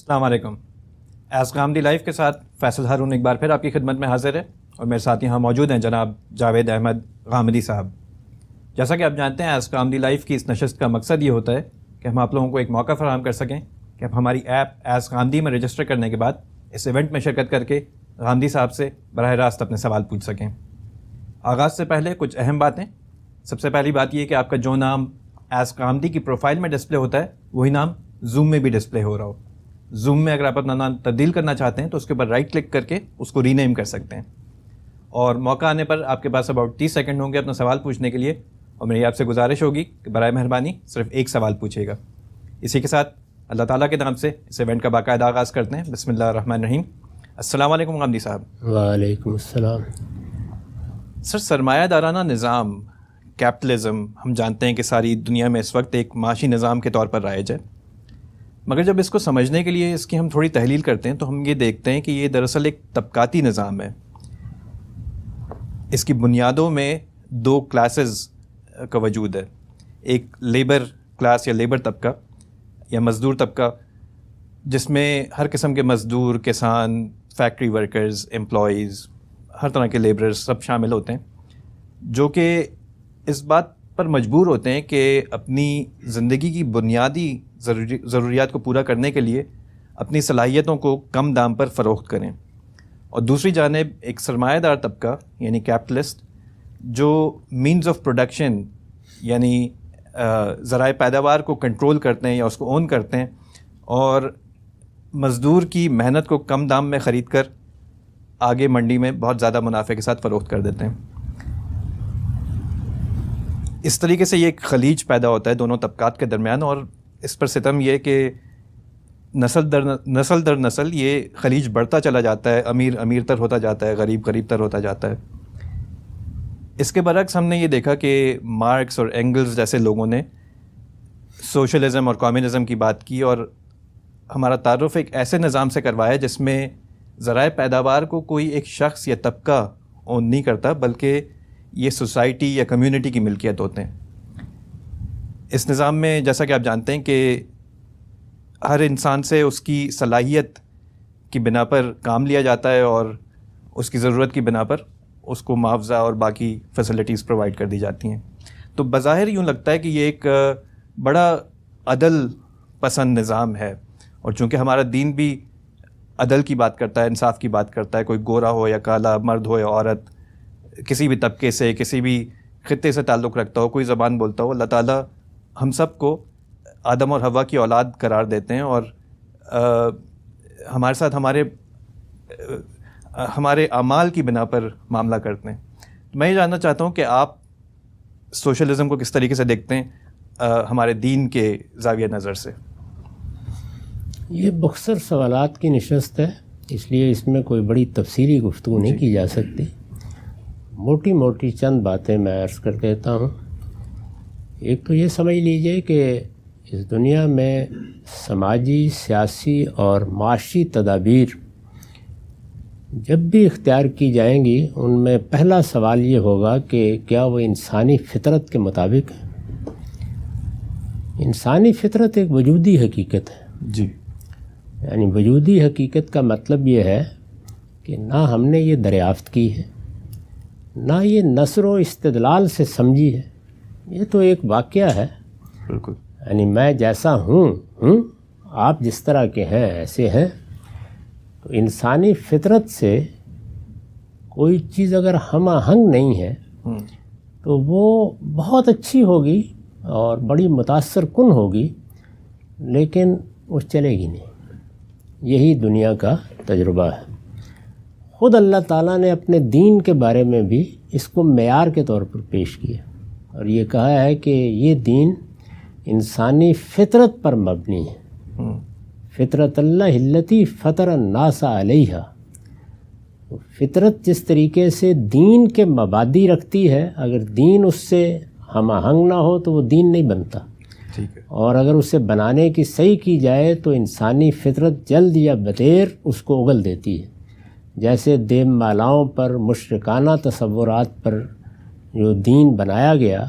السلام علیکم. As Ghamidi life کے ساتھ فیصل ہارون ایک بار پھر آپ کی خدمت میں حاضر ہے اور میرے ساتھ یہاں موجود ہیں جناب جاوید احمد غامدی صاحب. جیسا کہ آپ جانتے ہیں ایز غامدی لائف کی اس نشست کا مقصد یہ ہوتا ہے کہ ہم آپ لوگوں کو ایک موقع فراہم کر سکیں کہ آپ ہماری ایپ ایز غامدی میں رجسٹر کرنے کے بعد اس ایونٹ میں شرکت کر کے غامدی صاحب سے براہ راست اپنے سوال پوچھ سکیں. آغاز سے پہلے کچھ اہم باتیں. سب سے پہلی بات یہ کہ آپ کا جو نام ایز غامدی کی پروفائل میں ڈسپلے ہوتا ہے وہی نام زوم میں بھی ڈسپلے ہو رہا ہو. زوم میں اگر آپ اپنا نام تبدیل کرنا چاہتے ہیں تو اس کے اوپر رائٹ کلک کر کے اس کو ری نیم کر سکتے ہیں. اور موقع آنے پر آپ کے پاس اباؤٹ 30 سیکنڈ ہوں گے اپنا سوال پوچھنے کے لیے, اور میری آپ سے گزارش ہوگی کہ برائے مہربانی صرف ایک سوال پوچھیے گا. اسی کے ساتھ اللہ تعالیٰ کے نام سے اس ایونٹ کا باقاعدہ آغاز کرتے ہیں. بسم اللہ الرحمن الرحیم. السلام علیکم غامدی صاحب. وعلیکم السلام. سر, سرمایہ دارانہ نظام کیپٹلزم ہم جانتے ہیں کہ ساری دنیا میں اس وقت ایک معاشی نظام کے طور پر رائج ہے, مگر جب اس کو سمجھنے کے لیے اس کی ہم تھوڑی تحلیل کرتے ہیں تو ہم یہ دیکھتے ہیں کہ یہ دراصل ایک طبقاتی نظام ہے. اس کی بنیادوں میں دو کلاسز کا وجود ہے. ایک لیبر کلاس یا لیبر طبقہ یا مزدور طبقہ, جس میں ہر قسم کے مزدور, کسان, فیکٹری ورکرز, امپلائیز, ہر طرح کے لیبرز سب شامل ہوتے ہیں, جو کہ اس بات پر مجبور ہوتے ہیں کہ اپنی زندگی کی بنیادی ضروریات کو پورا کرنے کے لیے اپنی صلاحیتوں کو کم دام پر فروخت کریں. اور دوسری جانب ایک سرمایہ دار طبقہ یعنی کیپٹلسٹ, جو مینز آف پروڈکشن یعنی ذرائع پیداوار کو کنٹرول کرتے ہیں یا اس کو اون کرتے ہیں اور مزدور کی محنت کو کم دام میں خرید کر آگے منڈی میں بہت زیادہ منافع کے ساتھ فروخت کر دیتے ہیں. اس طریقے سے یہ ایک خلیج پیدا ہوتا ہے دونوں طبقات کے درمیان, اور اس پر ستم یہ کہ نسل در نسل یہ خلیج بڑھتا چلا جاتا ہے, امیر امیر تر ہوتا جاتا ہے, غریب غریب تر ہوتا جاتا ہے. اس کے برعکس ہم نے یہ دیکھا کہ مارکس اور اینگلز جیسے لوگوں نے سوشلزم اور کمیونزم کی بات کی, اور ہمارا تعارف ایک ایسے نظام سے کروایا جس میں ذرائع پیداوار کو کوئی ایک شخص یا طبقہ اون نہیں کرتا, بلکہ یہ سوسائٹی یا کمیونٹی کی ملکیت ہوتے ہیں. اس نظام میں جیسا کہ آپ جانتے ہیں کہ ہر انسان سے اس کی صلاحیت کی بنا پر کام لیا جاتا ہے اور اس کی ضرورت کی بنا پر اس کو معاوضہ اور باقی فیسلٹیز پرووائڈ کر دی جاتی ہیں. تو بظاہر یوں لگتا ہے کہ یہ ایک بڑا عدل پسند نظام ہے, اور چونکہ ہمارا دین بھی عدل کی بات کرتا ہے, انصاف کی بات کرتا ہے, کوئی گورا ہو یا کالا, مرد ہو یا عورت, کسی بھی طبقے سے, کسی بھی خطے سے تعلق رکھتا ہو, کوئی زبان بولتا ہو, اللہ تعالیٰ ہم سب کو آدم اور حوا کی اولاد قرار دیتے ہیں اور ہمارے ساتھ ہمارے اعمال کی بنا پر معاملہ کرتے ہیں. میں یہ جاننا چاہتا ہوں کہ آپ سوشلزم کو کس طریقے سے دیکھتے ہیں ہمارے دین کے زاویہ نظر سے. یہ مختصر سوالات کی نشست ہے, اس لیے اس میں کوئی بڑی تفصیلی گفتگو نہیں کی جا سکتی. موٹی موٹی چند باتیں میں عرض کر دیتا ہوں. ایک تو یہ سمجھ لیجئے کہ اس دنیا میں سماجی, سیاسی اور معاشی تدابیر جب بھی اختیار کی جائیں گی, ان میں پہلا سوال یہ ہوگا کہ کیا وہ انسانی فطرت کے مطابق ہے. انسانی فطرت ایک وجودی حقیقت ہے. جی, یعنی وجودی حقیقت کا مطلب یہ ہے کہ نہ ہم نے یہ دریافت کی ہے, نہ یہ نثر و استدلال سے سمجھی ہے. یہ تو ایک واقعہ ہے. بالکل. یعنی میں جیسا ہوں, آپ جس طرح کے ہیں ایسے ہیں. تو انسانی فطرت سے کوئی چیز اگر ہم آہنگ نہیں ہے تو وہ بہت اچھی ہوگی اور بڑی متاثر کن ہوگی, لیکن وہ چلے گی نہیں. یہی دنیا کا تجربہ ہے. خود اللہ تعالیٰ نے اپنے دین کے بارے میں بھی اس کو معیار کے طور پر پیش کیا اور یہ کہا ہے کہ یہ دین انسانی فطرت پر مبنی ہے. فطرت اللہ التی فطر الناس علیہا. فطرت جس طریقے سے دین کے مبادی رکھتی ہے, اگر دین اس سے ہم آہنگ نہ ہو تو وہ دین نہیں بنتا. اور اگر اسے بنانے کی صحیح کی جائے تو انسانی فطرت جلد یا بدیر اس کو اگل دیتی ہے. جیسے دیو مالاؤں پر, مشرکانہ تصورات پر جو دین بنایا گیا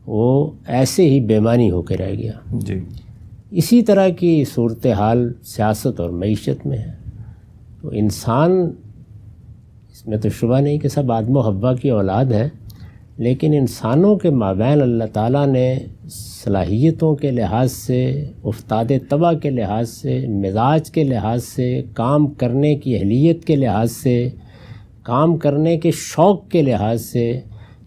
وہ ایسے ہی بے معنی ہو کے رہ گیا. جی. اسی طرح کی صورتحال سیاست اور معیشت میں ہے. تو انسان، اس میں تو شبہ نہیں کہ سب آدم و حوا کی اولاد ہیں، لیکن انسانوں کے مابین اللہ تعالیٰ نے صلاحیتوں کے لحاظ سے، افتاد طبع کے لحاظ سے، مزاج کے لحاظ سے، کام کرنے کی اہلیت کے لحاظ سے، کام کرنے کے شوق کے لحاظ سے،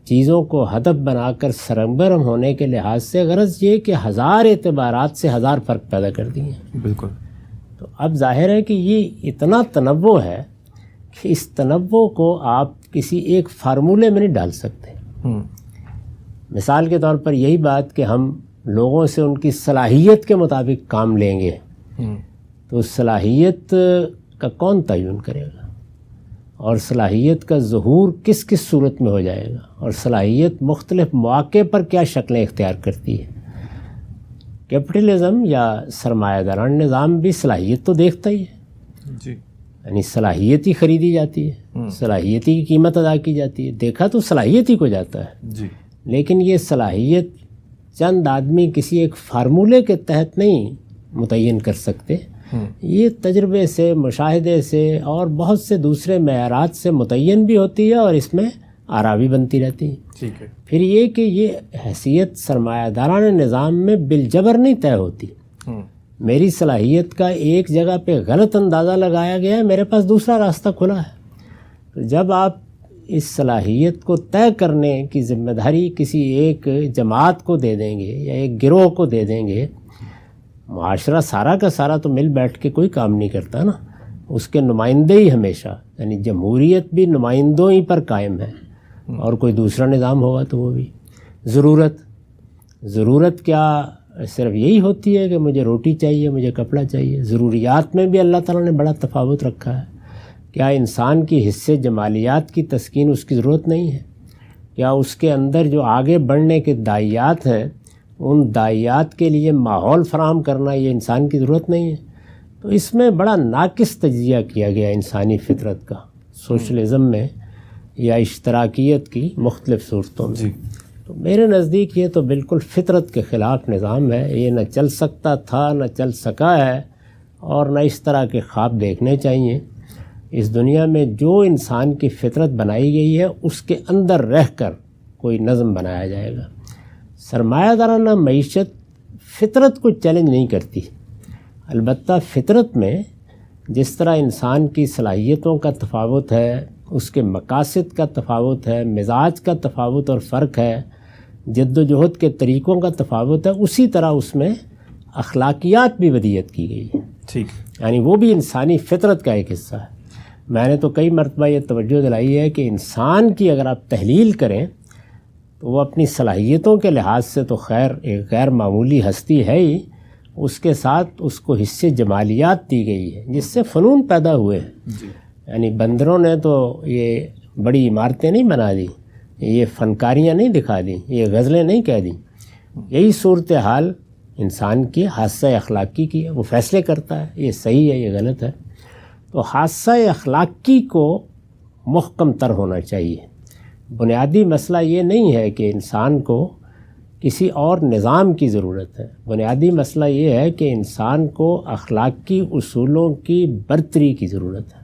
چیزوں کو ہدف بنا کر سرگرم ہونے کے لحاظ سے، غرض یہ کہ ہزار اعتبارات سے ہزار فرق پیدا کر دیے ہیں. بالکل. تو اب ظاہر ہے کہ یہ اتنا تنوع ہے کہ اس تنوع کو آپ کسی ایک فارمولے میں نہیں ڈال سکتے. مثال کے طور پر یہی بات کہ ہم لوگوں سے ان کی صلاحیت کے مطابق کام لیں گے، تو صلاحیت کا کون تعین کرے گا، اور صلاحیت کا ظہور کس کس صورت میں ہو جائے گا، اور صلاحیت مختلف مواقع پر کیا شکلیں اختیار کرتی ہے. کیپٹلزم یا سرمایہ داران نظام بھی صلاحیت تو دیکھتا ہی ہے، جی، یعنی صلاحیت ہی خریدی جاتی ہے، صلاحیت ہی کی قیمت ادا کی جاتی ہے، دیکھا تو صلاحیت ہی کو جاتا ہے. جی. لیکن یہ صلاحیت چند آدمی کسی ایک فارمولے کے تحت نہیں متعین کر سکتے، یہ تجربے سے، مشاہدے سے اور بہت سے دوسرے معیارات سے متعین بھی ہوتی ہے، اور اس میں آراء بھی بنتی رہتی ہیں. ٹھیک ہے. پھر یہ کہ یہ حیثیت سرمایہ دارانہ نظام میں بالجبر نہیں طے ہوتی. میری صلاحیت کا ایک جگہ پہ غلط اندازہ لگایا گیا ہے، میرے پاس دوسرا راستہ کھلا ہے. تو جب آپ اس صلاحیت کو طے کرنے کی ذمہ داری کسی ایک جماعت کو دے دیں گے یا ایک گروہ کو دے دیں گے، معاشرہ سارا کا سارا تو مل بیٹھ کے کوئی کام نہیں کرتا نا، اس کے نمائندے ہی ہمیشہ، یعنی جمہوریت بھی نمائندوں ہی پر قائم ہے، اور کوئی دوسرا نظام ہوگا تو وہ بھی. ضرورت کیا صرف یہی ہوتی ہے کہ مجھے روٹی چاہیے، مجھے کپڑا چاہیے؟ ضروریات میں بھی اللہ تعالیٰ نے بڑا تفاوت رکھا ہے. کیا انسان کی حصے جمالیات کی تسکین اس کی ضرورت نہیں ہے؟ کیا اس کے اندر جو آگے بڑھنے کے داعیات ہیں، ان داعیات کے لیے ماحول فراہم کرنا یہ انسان کی ضرورت نہیں ہے؟ تو اس میں بڑا ناقص تجزیہ کیا گیا انسانی فطرت کا سوشلزم میں یا اشتراکیت کی مختلف صورتوں میں. جی. تو میرے نزدیک یہ تو بالکل فطرت کے خلاف نظام ہے، یہ نہ چل سکتا تھا، نہ چل سکا ہے، اور نہ اس طرح کے خواب دیکھنے چاہیے. اس دنیا میں جو انسان کی فطرت بنائی گئی ہے اس کے اندر رہ کر کوئی نظم بنایا جائے گا. سرمایہ دارانہ معیشت فطرت کو چیلنج نہیں کرتی، البتہ فطرت میں جس طرح انسان کی صلاحیتوں کا تفاوت ہے، اس کے مقاصد کا تفاوت ہے، مزاج کا تفاوت اور فرق ہے، جد و جہد کے طریقوں کا تفاوت ہے، اسی طرح اس میں اخلاقیات بھی ودیت کی گئی ہے. ٹھیک. یعنی وہ بھی انسانی فطرت کا ایک حصہ ہے. میں نے تو کئی مرتبہ یہ توجہ دلائی ہے کہ انسان کی اگر آپ تحلیل کریں تو وہ اپنی صلاحیتوں کے لحاظ سے تو خیر ایک غیر معمولی ہستی ہے ہی، اس کے ساتھ اس کو حصے جمالیات دی گئی ہے جس سے فنون پیدا ہوئے ہیں. جی. یعنی بندروں نے تو یہ بڑی عمارتیں نہیں بنا دی، یہ فنکاریاں نہیں دکھا دیں، یہ غزلیں نہیں کہہ دیں. یہی صورتحال انسان کی حادثہ اخلاقی کی ہے، وہ فیصلے کرتا ہے یہ صحیح ہے یہ غلط ہے. تو حادثہ اخلاقی کو محکم تر ہونا چاہیے. بنیادی مسئلہ یہ نہیں ہے کہ انسان کو کسی اور نظام کی ضرورت ہے، بنیادی مسئلہ یہ ہے کہ انسان کو اخلاقی اصولوں کی برتری کی ضرورت ہے.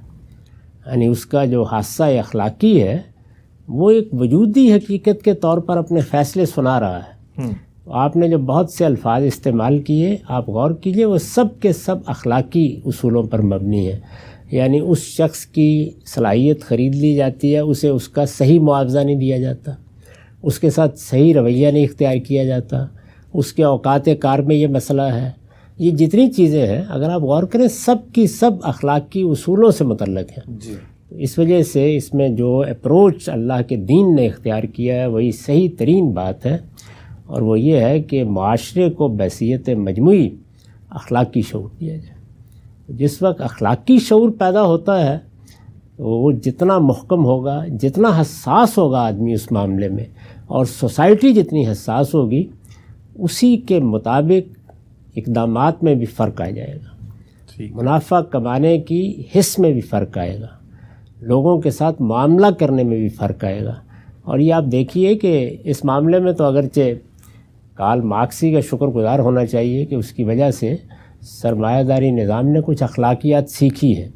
یعنی اس کا جو حادثہ اخلاقی ہے وہ ایک وجودی حقیقت کے طور پر اپنے فیصلے سنا رہا ہے. آپ نے جو بہت سے الفاظ استعمال کیے، آپ غور کیجئے، وہ سب کے سب اخلاقی اصولوں پر مبنی ہے. یعنی اس شخص کی صلاحیت خرید لی جاتی ہے، اسے اس کا صحیح معاوضہ نہیں دیا جاتا، اس کے ساتھ صحیح رویہ نہیں اختیار کیا جاتا، اس کے اوقات کار میں یہ مسئلہ ہے. یہ جتنی چیزیں ہیں اگر آپ غور کریں سب کی سب اخلاقی اصولوں سے متعلق ہیں. جی. اس وجہ سے اس میں جو اپروچ اللہ کے دین نے اختیار کیا ہے وہی صحیح ترین بات ہے، اور وہ یہ ہے کہ معاشرے کو بحیثیت مجموعی اخلاقی شعور دیا جائے. جس وقت اخلاقی شعور پیدا ہوتا ہے وہ جتنا محکم ہوگا، جتنا حساس ہوگا آدمی اس معاملے میں، اور سوسائٹی جتنی حساس ہوگی، اسی کے مطابق اقدامات میں بھی فرق آ جائے گا. منافع کمانے کی حس میں بھی فرق آئے گا، لوگوں کے ساتھ معاملہ کرنے میں بھی فرق آئے گا. اور یہ آپ دیکھیے کہ اس معاملے میں تو اگرچہ کارل مارکسی کا شکر گزار ہونا چاہیے کہ اس کی وجہ سے سرمایہ داری نظام نے کچھ اخلاقیات سیکھی ہے،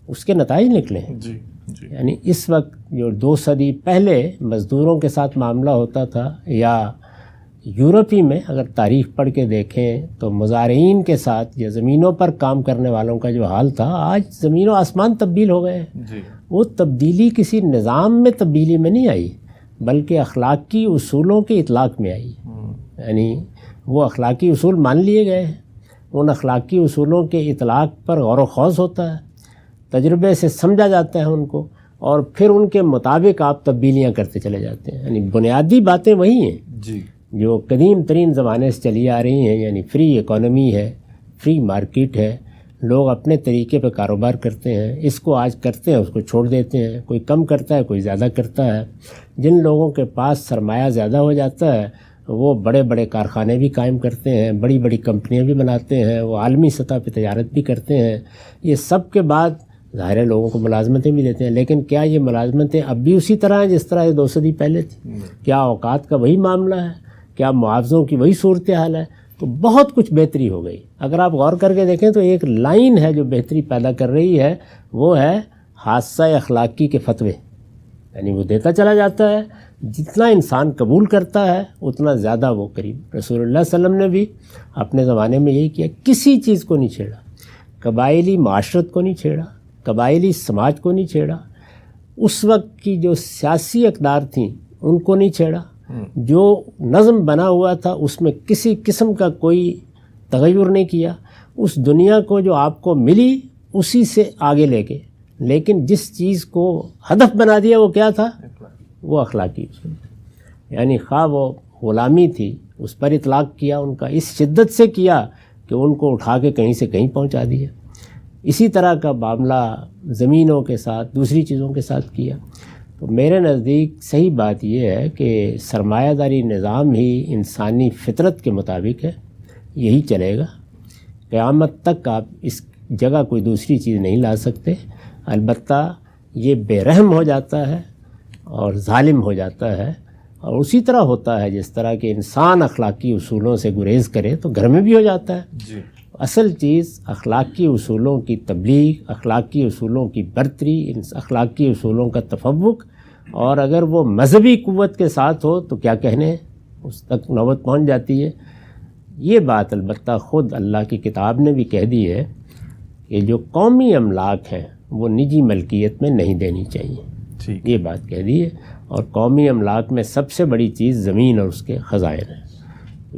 اس کے نتائج نکلے ہیں۔ جی جی، یعنی اس وقت جو 2 صدی پہلے مزدوروں کے ساتھ معاملہ ہوتا تھا، یا یورپی میں اگر تاریخ پڑھ کے دیکھیں تو مزارعین کے ساتھ یا زمینوں پر کام کرنے والوں کا جو حال تھا، آج زمین و آسمان تبدیل ہو گئے ہیں۔ جی، وہ تبدیلی کسی نظام میں تبدیلی میں نہیں آئی، بلکہ اخلاقی اصولوں کے اطلاق میں آئی۔ یعنی وہ اخلاقی اصول مان لیے گئے ہیں، ان اخلاقی اصولوں کے اطلاق پر غور و خوض ہوتا ہے، تجربے سے سمجھا جاتا ہے ان کو، اور پھر ان کے مطابق آپ تبدیلیاں کرتے چلے جاتے ہیں۔ یعنی بنیادی باتیں وہی ہیں جی، جو قدیم ترین زمانے سے چلی آ رہی ہیں، یعنی فری اکانومی ہے، فری مارکیٹ ہے، لوگ اپنے طریقے پہ کاروبار کرتے ہیں، اس کو آج کرتے ہیں اس کو چھوڑ دیتے ہیں، کوئی کم کرتا ہے کوئی زیادہ کرتا ہے۔ جن لوگوں کے پاس سرمایہ زیادہ ہو جاتا ہے وہ بڑے بڑے کارخانے بھی قائم کرتے ہیں، بڑی بڑی کمپنیاں بھی بناتے ہیں، وہ عالمی سطح پہ تجارت بھی کرتے ہیں۔ یہ سب کے بعد ظاہر ہے لوگوں کو ملازمتیں بھی دیتے ہیں، لیکن کیا یہ ملازمتیں اب بھی اسی طرح ہیں جس طرح یہ 2 صدی پہلے تھی؟ کیا اوقات کا وہی معاملہ ہے؟ کیا معاوضوں کی وہی صورتحال ہے؟ تو بہت کچھ بہتری ہو گئی۔ اگر آپ غور کر کے دیکھیں تو ایک لائن ہے جو بہتری پیدا کر رہی ہے، وہ ہے حادثہ اخلاقی کے فتوے۔ یعنی وہ دیتا چلا جاتا ہے، جتنا انسان قبول کرتا ہے اتنا زیادہ وہ قریب۔ رسول اللہ صلی اللہ علیہ وسلم نے بھی اپنے زمانے میں یہی کیا، کسی چیز کو نہیں چھیڑا، قبائلی معاشرت کو نہیں چھیڑا، قبائلی سماج کو نہیں چھیڑا، اس وقت کی جو سیاسی اقدار تھیں ان کو نہیں چھیڑا، جو نظم بنا ہوا تھا اس میں کسی قسم کا کوئی تغیر نہیں کیا، اس دنیا کو جو آپ کو ملی اسی سے آگے لے کے، لیکن جس چیز کو ہدف بنا دیا وہ کیا تھا؟ وہ اخلاقی اصول۔ یعنی خواہ وہ غلامی تھی اس پر اطلاق کیا ان کا، اس شدت سے کیا کہ ان کو اٹھا کے کہیں سے کہیں پہنچا دیا۔ اسی طرح کا معاملہ زمینوں کے ساتھ دوسری چیزوں کے ساتھ کیا۔ تو میرے نزدیک صحیح بات یہ ہے کہ سرمایہ داری نظام ہی انسانی فطرت کے مطابق ہے، یہی چلے گا قیامت تک۔ آپ اس جگہ کوئی دوسری چیز نہیں لا سکتے، البتہ یہ بے رحم ہو جاتا ہے اور ظالم ہو جاتا ہے، اور اسی طرح ہوتا ہے جس طرح کہ انسان اخلاقی اصولوں سے گریز کرے تو گھر میں بھی ہو جاتا ہے۔ جی، اصل چیز اخلاقی اصولوں کی تبلیغ، اخلاقی اصولوں کی برتری، اخلاقی اصولوں کا تفوق، اور اگر وہ مذہبی قوت کے ساتھ ہو تو کیا کہنے، اس تک نوبت پہنچ جاتی ہے۔ یہ بات البتہ خود اللہ کی کتاب نے بھی کہہ دی ہے کہ جو قومی املاک ہیں وہ نجی ملکیت میں نہیں دینی چاہیے، ٹھیک، یہ بات کہہ دی ہے، اور قومی املاک میں سب سے بڑی چیز زمین اور اس کے خزائن ہیں۔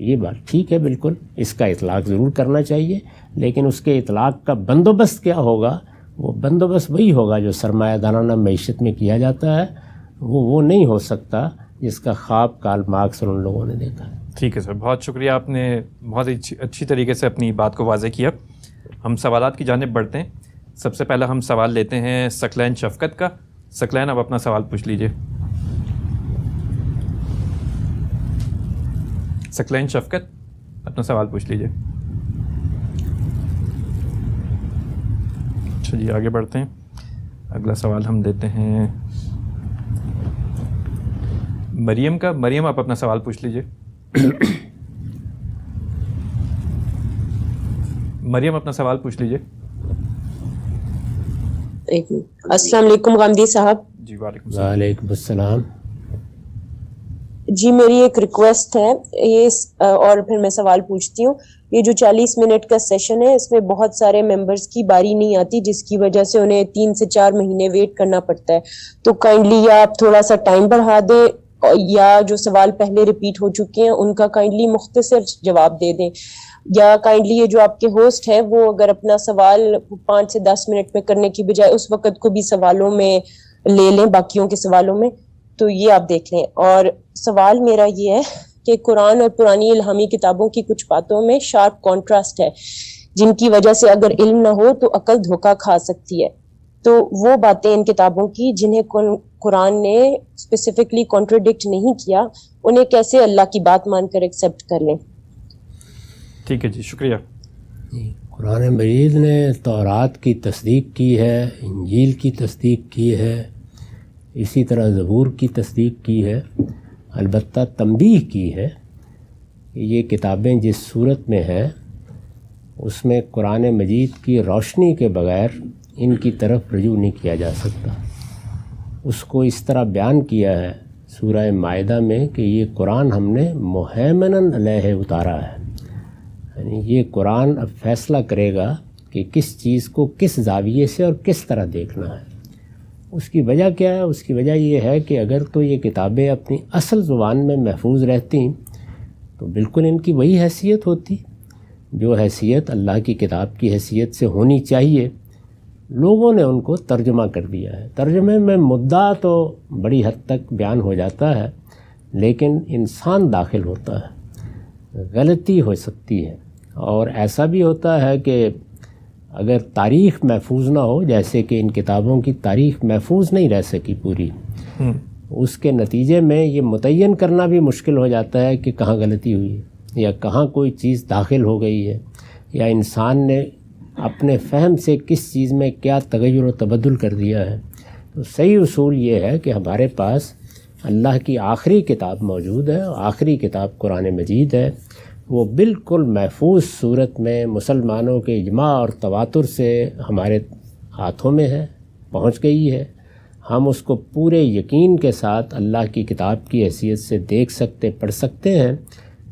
یہ بات ٹھیک ہے، بالکل اس کا اطلاق ضرور کرنا چاہیے، لیکن اس کے اطلاق کا بندوبست کیا ہوگا؟ وہ بندوبست وہی ہوگا جو سرمایہ دارانہ معیشت میں کیا جاتا ہے، وہ نہیں ہو سکتا جس کا خواب کارل مارکس اور ان لوگوں نے دیکھا۔ ٹھیک ہے سر، بہت شکریہ، آپ نے بہت اچھی طریقے سے اپنی بات کو واضح کیا۔ ہم سوالات کی جانب بڑھتے ہیں۔ سب سے پہلا ہم سوال لیتے ہیں ثقلین شفقت کا۔ ثقلین، آپ اپنا سوال پوچھ لیجئے۔ ثقلین شفقت، اپنا سوال پوچھ لیجئے۔ اچھا جی، آگے بڑھتے ہیں۔ اگلا سوال ہم دیتے ہیں مریم کا۔ مریم، آپ اپنا سوال پوچھ لیجئے۔ مریم، اپنا سوال پوچھ لیجئے۔ ایک منٹ۔ السلام علیکم غامدی صاحب۔ جی، وعلیکم السلام۔ وعلیکم السلام۔ جی میری ایک ریکویسٹ ہے، یہ اور پھر میں سوال پوچھتی ہوں۔ یہ جو 40 منٹ کا سیشن ہے اس میں بہت سارے ممبرز کی باری نہیں آتی، جس کی وجہ سے انہیں 3 سے 4 مہینے ویٹ کرنا پڑتا ہے، تو کائنڈلی یا آپ تھوڑا سا ٹائم بڑھا دیں، یا جو سوال پہلے ریپیٹ ہو چکے ہیں ان کا کائنڈلی مختصر جواب دے دیں، یا کائنڈلی یہ جو آپ کے ہوسٹ ہے وہ اگر اپنا سوال 5 سے 10 منٹ میں کرنے کی بجائے اس وقت کو بھی سوالوں میں لے لیں، باقیوں کے سوالوں میں، تو یہ آپ دیکھ لیں۔ اور سوال میرا یہ ہے کہ قرآن اور پرانی الہامی کتابوں کی کچھ باتوں میں شارپ کانٹراسٹ ہے، جن کی وجہ سے اگر علم نہ ہو تو عقل دھوکہ کھا سکتی ہے، تو وہ باتیں ان کتابوں کی جنہیں قرآن نے اسپیسیفکلی کانٹرڈکٹ نہیں کیا، انہیں کیسے اللہ کی بات مان کر ایکسیپٹ کر لیں؟ ٹھیک ہے جی، شکریہ۔ قرآن مجید نے تورات کی تصدیق کی ہے، انجیل کی تصدیق کی ہے، اسی طرح زبور کی تصدیق کی ہے، البتہ تنبیہ کی ہے کہ یہ کتابیں جس صورت میں ہیں اس میں قرآن مجید کی روشنی کے بغیر ان کی طرف رجوع نہیں کیا جا سکتا۔ اس کو اس طرح بیان کیا ہے سورہ مائدہ میں کہ یہ قرآن ہم نے مہیمناً علیہ اتارا ہے، یعنی یہ قرآن اب فیصلہ کرے گا کہ کس چیز کو کس زاویے سے اور کس طرح دیکھنا ہے۔ اس کی وجہ کیا ہے؟ اس کی وجہ یہ ہے کہ اگر تو یہ کتابیں اپنی اصل زبان میں محفوظ رہتی تو بالکل ان کی وہی حیثیت ہوتی جو حیثیت اللہ کی کتاب کی حیثیت سے ہونی چاہیے۔ لوگوں نے ان کو ترجمہ کر دیا ہے۔ ترجمے میں مدعا تو بڑی حد تک بیان ہو جاتا ہے، لیکن انسان داخل ہوتا ہے، غلطی ہو سکتی ہے، اور ایسا بھی ہوتا ہے کہ اگر تاریخ محفوظ نہ ہو، جیسے کہ ان کتابوں کی تاریخ محفوظ نہیں رہ سکی پوری، اس کے نتیجے میں یہ متعین کرنا بھی مشکل ہو جاتا ہے کہ کہاں غلطی ہوئی ہے یا کہاں کوئی چیز داخل ہو گئی ہے یا انسان نے اپنے فہم سے کس چیز میں کیا تغیر و تبدل کر دیا ہے۔ تو صحیح اصول یہ ہے کہ ہمارے پاس اللہ کی آخری کتاب موجود ہے، آخری کتاب قرآن مجید ہے، وہ بالکل محفوظ صورت میں مسلمانوں کے اجماع اور تواتر سے ہمارے ہاتھوں میں ہے، پہنچ گئی ہے۔ ہم اس کو پورے یقین کے ساتھ اللہ کی کتاب کی حیثیت سے دیکھ سکتے، پڑھ سکتے ہیں۔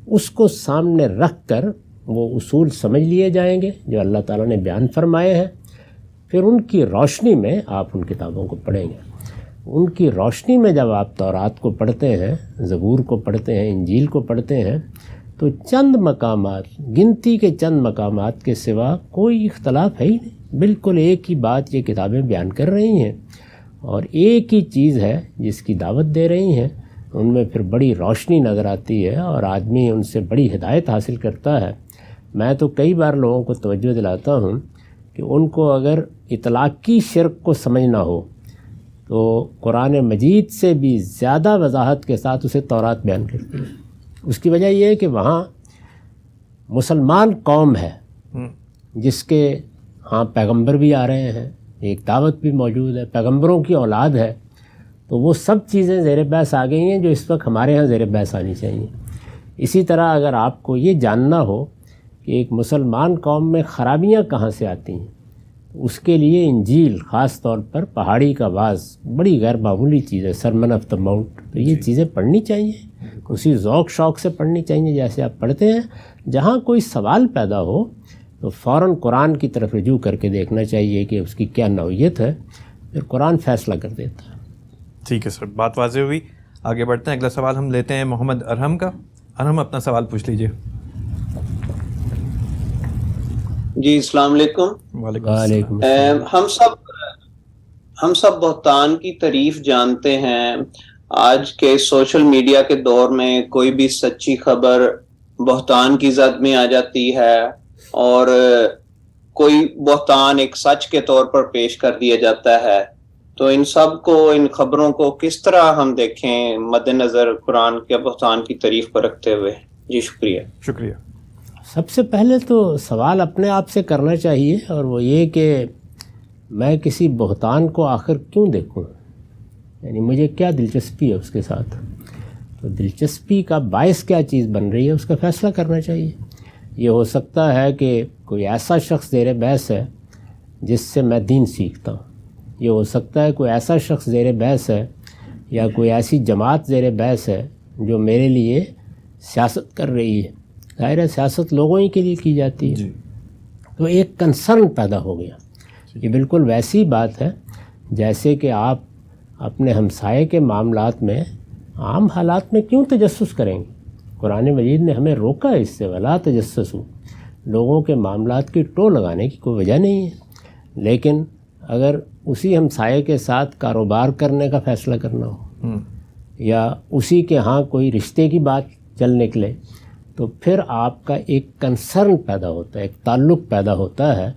اس کو سامنے رکھ کر وہ اصول سمجھ لیے جائیں گے جو اللہ تعالیٰ نے بیان فرمائے ہیں، پھر ان کی روشنی میں آپ ان کتابوں کو پڑھیں گے۔ ان کی روشنی میں جب آپ تورات کو پڑھتے ہیں، زبور کو پڑھتے ہیں، انجیل کو پڑھتے ہیں، تو چند مقامات، گنتی کے چند مقامات کے سوا کوئی اختلاف ہے ہی نہیں، بالکل ایک ہی بات یہ کتابیں بیان کر رہی ہیں اور ایک ہی چیز ہے جس کی دعوت دے رہی ہیں۔ ان میں پھر بڑی روشنی نظر آتی ہے اور آدمی ان سے بڑی ہدایت حاصل کرتا ہے۔ میں تو کئی بار لوگوں کو توجہ دلاتا ہوں کہ ان کو اگر اطلاقی شرک کو سمجھنا ہو تو قرآن مجید سے بھی زیادہ وضاحت کے ساتھ اسے تورات بیان کرتی ہے۔ اس کی وجہ یہ ہے کہ وہاں مسلمان قوم ہے جس کے ہاں پیغمبر بھی آ رہے ہیں، ایک دعوت بھی موجود ہے، پیغمبروں کی اولاد ہے، تو وہ سب چیزیں زیر بحث آ گئی ہیں جو اس وقت ہمارے ہاں زیر بحث آنی چاہیے۔ اسی طرح اگر آپ کو یہ جاننا ہو کہ ایک مسلمان قوم میں خرابیاں کہاں سے آتی ہیں، اس کے لیے انجیل، خاص طور پر پہاڑی کا باز، بڑی غیر معمولی چیز ہے، سرمن آف دا ماؤنٹ، تو یہ چیزیں پڑھنی چاہیے، اسی ذوق شوق سے پڑھنی چاہیے جیسے آپ پڑھتے ہیں۔ جہاں کوئی سوال پیدا ہو تو فوراً قرآن کی طرف رجوع کر کے دیکھنا چاہیے کہ اس کی کیا نوعیت ہے، پھر قرآن فیصلہ کر دیتا ہے۔ ٹھیک ہے سر، بات واضح ہوئی، آگے بڑھتے ہیں۔ اگلا سوال ہم لیتے ہیں محمد ارحم کا۔ ارحم اپنا سوال پوچھ لیجئے۔ جی السلام علیکم۔ وعلیکم السلام۔ ہم سب بہتان کی تعریف جانتے ہیں۔ آج کے سوشل میڈیا کے دور میں کوئی بھی سچی خبر بہتان کی زد میں آ جاتی ہے اور کوئی بہتان ایک سچ کے طور پر پیش کر دیا جاتا ہے، تو ان سب کو، ان خبروں کو کس طرح ہم دیکھیں مد نظر قرآن کے بہتان کی تعریف پر رکھتے ہوئے؟ جی شکریہ۔ سب سے پہلے تو سوال اپنے آپ سے کرنا چاہیے، اور وہ یہ کہ میں کسی بہتان کو آخر کیوں دیکھوں، یعنی مجھے کیا دلچسپی ہے اس کے ساتھ۔ تو دلچسپی کا باعث کیا چیز بن رہی ہے اس کا فیصلہ کرنا چاہیے۔ یہ ہو سکتا ہے کہ کوئی ایسا شخص زیر بحث ہے جس سے میں دین سیکھتا ہوں، یہ ہو سکتا ہے کوئی ایسا شخص زیر بحث ہے یا کوئی ایسی جماعت زیر بحث ہے جو میرے لیے سیاست کر رہی ہے۔ ظاہر ہے سیاست لوگوں ہی کے لیے کی جاتی ہے، تو ایک کنسرن پیدا ہو گیا۔ یہ بالکل ویسی بات ہے جیسے کہ آپ اپنے ہمسائے کے معاملات میں، عام حالات میں کیوں تجسس کریں گے؟ قرآن مجید نے ہمیں روکا ہے اس سے، ولا تجسسوا، لوگوں کے معاملات کی ٹو لگانے کی کوئی وجہ نہیں ہے۔ لیکن اگر اسی ہمسائے کے ساتھ کاروبار کرنے کا فیصلہ کرنا ہو یا اسی کے ہاں کوئی رشتے کی بات چل نکلے، تو پھر آپ کا ایک کنسرن پیدا ہوتا ہے، ایک تعلق پیدا ہوتا ہے۔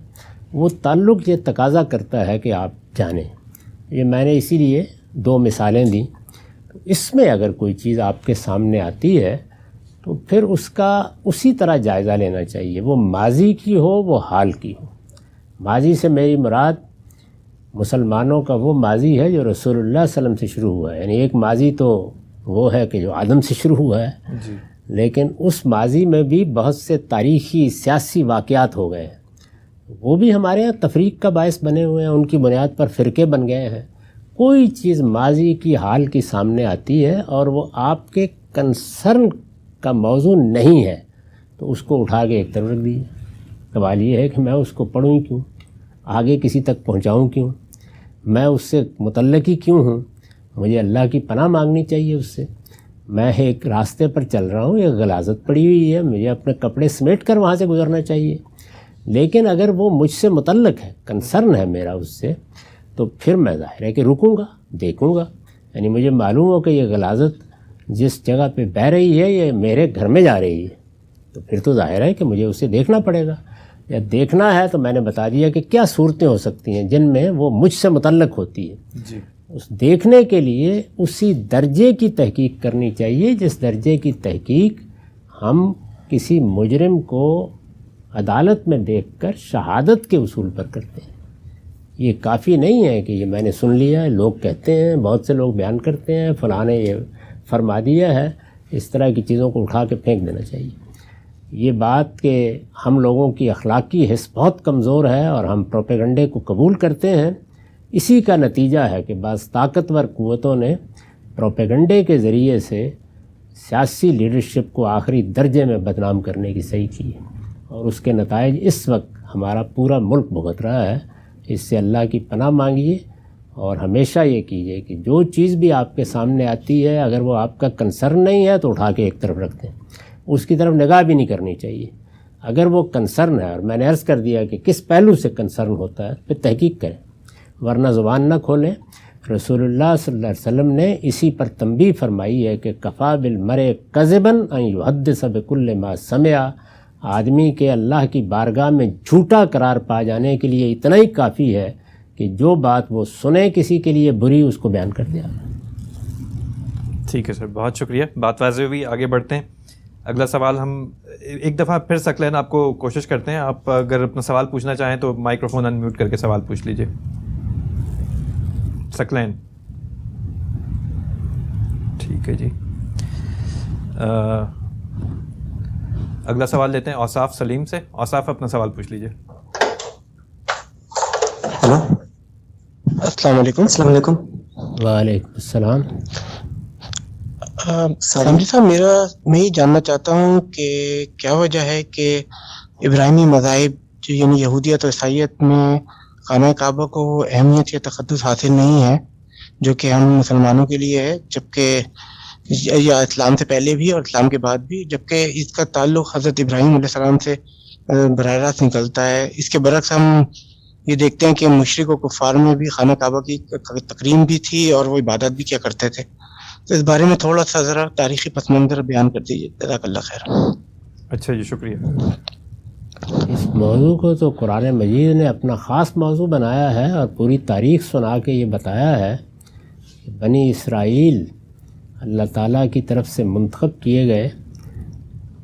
وہ تعلق یہ تقاضا کرتا ہے کہ آپ جانیں۔ یہ میں نے اسی لیے 2 مثالیں دیں۔ اس میں اگر کوئی چیز آپ کے سامنے آتی ہے تو پھر اس کا اسی طرح جائزہ لینا چاہیے، وہ ماضی کی ہو، وہ حال کی ہو۔ ماضی سے میری مراد مسلمانوں کا وہ ماضی ہے جو رسول اللہ صلی اللہ علیہ وسلم سے شروع ہوا ہے، یعنی ایک ماضی تو وہ ہے کہ جو آدم سے شروع ہوا ہے، لیکن اس ماضی میں بھی بہت سے تاریخی سیاسی واقعات ہو گئے ہیں، وہ بھی ہمارے یہاں تفریق کا باعث بنے ہوئے ہیں، ان کی بنیاد پر فرقے بن گئے ہیں۔ کوئی چیز ماضی کی حال کی سامنے آتی ہے اور وہ آپ کے کنسرن کا موضوع نہیں ہے تو اس کو اٹھا کے ایک طرف رکھ دیجیے۔ سوال یہ ہے کہ میں اس کو پڑھوں ہی کیوں، آگے کسی تک پہنچاؤں کیوں، میں اس سے متعلق ہی کیوں ہوں؟ مجھے اللہ کی پناہ مانگنی چاہیے اس سے۔ میں ایک راستے پر چل رہا ہوں، ایک غلاظت پڑی ہوئی ہے، مجھے اپنے کپڑے سمیٹ کر وہاں سے گزرنا چاہیے، لیکن اگر وہ مجھ سے متعلق ہے، کنسرن ہے میرا اس سے، تو پھر میں ظاہر ہے کہ رکوں گا، دیکھوں گا۔ یعنی مجھے معلوم ہو کہ یہ غلاظت جس جگہ پہ بہہ رہی ہے یہ میرے گھر میں جا رہی ہے، تو پھر تو ظاہر ہے کہ مجھے اسے دیکھنا پڑے گا۔ یا دیکھنا ہے تو میں نے بتا دیا کہ کیا صورتیں ہو سکتی ہیں جن میں وہ مجھ سے متعلق ہوتی ہے۔ جی، اس دیکھنے کے لیے اسی درجے کی تحقیق کرنی چاہیے جس درجے کی تحقیق ہم کسی مجرم کو عدالت میں دیکھ کر شہادت کے اصول پر کرتے ہیں۔ یہ کافی نہیں ہے کہ یہ میں نے سن لیا ہے، لوگ کہتے ہیں، بہت سے لوگ بیان کرتے ہیں، فلاں نے یہ فرما دیا ہے، اس طرح کی چیزوں کو اٹھا کے پھینک دینا چاہیے۔ یہ بات کہ ہم لوگوں کی اخلاقی حس بہت کمزور ہے اور ہم پروپیگنڈے کو قبول کرتے ہیں، اسی کا نتیجہ ہے کہ بعض طاقتور قوتوں نے پروپیگنڈے کے ذریعے سے سیاسی لیڈرشپ کو آخری درجے میں بدنام کرنے کی صحیح کی ہے، اور اس کے نتائج اس وقت ہمارا پورا ملک بھگت رہا ہے۔ اس سے اللہ کی پناہ مانگیے اور ہمیشہ یہ کیجیے کہ جو چیز بھی آپ کے سامنے آتی ہے اگر وہ آپ کا کنسرن نہیں ہے تو اٹھا کے ایک طرف رکھ دیں، اس کی طرف نگاہ بھی نہیں کرنی چاہیے۔ اگر وہ کنسرن ہے، اور میں نے عرض کر دیا کہ کس پہلو سے کنسرن ہوتا ہے، پھر تحقیق کریں، ورنہ زبان نہ کھولیں۔ رسول اللہ صلی اللہ علیہ وسلم نے اسی پر تنبیہ فرمائی ہے کہ کفا بالمرء کذبا ان یحدث بکل ما سمع، آدمی کے اللہ کی بارگاہ میں جھوٹا قرار پا جانے کے لیے اتنا ہی کافی ہے کہ جو بات وہ سنے کسی کے لیے بری اس کو بیان کر دیا۔ ٹھیک ہے سر، بہت شکریہ، بات واضح ہوئی، آگے بڑھتے ہیں۔ اگلا سوال ہم ایک دفعہ پھر سکلین آپ کو کوشش کرتے ہیں، آپ اگر اپنا سوال پوچھنا چاہیں تو مائکروفون انمیوٹ کر کے سوال پوچھ لیجئے۔ سکلین، ٹھیک ہے جی۔ اگلا سوال لیتے ہیں اوصاف سلیم سے۔ اوصاف اپنا سوال پوچھ لیجئے۔ ہلو، السلام علیکم۔ السلام علیکم۔ وعلیکم السلام۔ سامجی صاحب، میں یہ جاننا چاہتا ہوں کہ کیا وجہ ہے کہ ابراہیمی مذاہب جو یعنی یہودیت اور عیسائیت میں خانہ کعبہ کو اہمیت یا تقدس حاصل نہیں ہے جو کہ ہم مسلمانوں کے لیے ہے، جبکہ یا اسلام سے پہلے بھی اور اسلام کے بعد بھی، جبکہ اس کا تعلق حضرت ابراہیم علیہ السلام سے براہ راست نکلتا ہے۔ اس کے برعکس ہم یہ دیکھتے ہیں کہ مشرک و کفار میں بھی خانہ کعبہ کی تکریم بھی تھی اور وہ عبادت بھی کیا کرتے تھے۔ تو اس بارے میں تھوڑا سا ذرا تاریخی پس منظر بیان کر دیجیے، جزاک اللہ خیر۔ اچھا جی، شکریہ۔ اس موضوع کو تو قرآن مجید نے اپنا خاص موضوع بنایا ہے اور پوری تاریخ سنا کے یہ بتایا ہے کہ بنی اسرائیل اللہ تعالیٰ کی طرف سے منتخب کیے گئے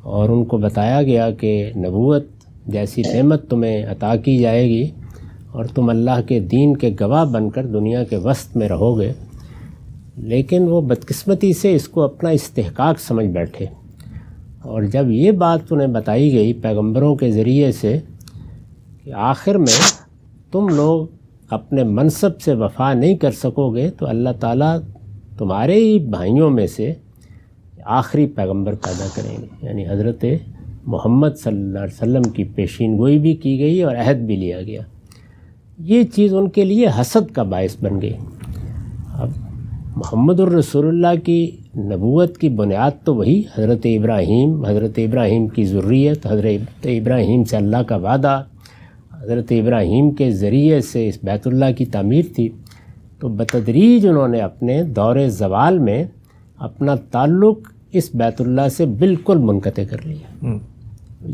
اور ان کو بتایا گیا کہ نبوت جیسی نعمت تمہیں عطا کی جائے گی اور تم اللہ کے دین کے گواہ بن کر دنیا کے وسط میں رہو گے، لیکن وہ بدقسمتی سے اس کو اپنا استحقاق سمجھ بیٹھے، اور جب یہ بات انہیں بتائی گئی پیغمبروں کے ذریعے سے کہ آخر میں تم لوگ اپنے منصب سے وفا نہیں کر سکو گے تو اللہ تعالیٰ تمہارے ہی بھائیوں میں سے آخری پیغمبر پیدا کریں گے، یعنی حضرت محمد صلی اللہ علیہ وسلم کی پیشین گوئی بھی کی گئی اور عہد بھی لیا گیا۔ یہ چیز ان کے لیے حسد کا باعث بن گئی۔ اب محمد الرسول اللہ کی نبوت کی بنیاد تو وہی حضرت ابراہیم کی ذریت، حضرت ابراہیم سے اللہ کا وعدہ، حضرت ابراہیم کے ذریعے سے اس بیت اللہ کی تعمیر تھی۔ تو بتدریج انہوں نے اپنے دور زوال میں اپنا تعلق اس بیت اللہ سے بالکل منقطع کر لیا۔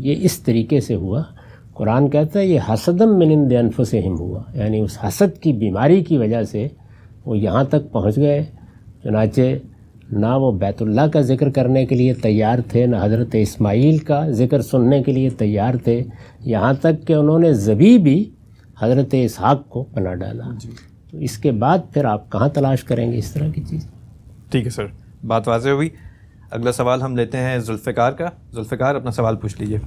یہ اس طریقے سے ہوا۔ قرآن کہتا ہے یہ حسدم من عند انفسہم ہوا، یعنی اس حسد کی بیماری کی وجہ سے وہ یہاں تک پہنچ گئے۔ چنانچہ نہ وہ بیت اللہ کا ذکر کرنے کے لیے تیار تھے، نہ حضرت اسماعیل کا ذکر سننے کے لیے تیار تھے، یہاں تک کہ انہوں نے ذبیح بھی حضرت اسحاق کو بنا ڈالا۔ تو اس کے بعد پھر آپ کہاں تلاش کریں گے اس طرح کی چیز؟ ٹھیک ہے سر، بات واضح ہوئی۔ اگلا سوال ہم لیتے ہیں ذوالفقار کا. ذوالفقار اپنا سوال پوچھ لیجیے.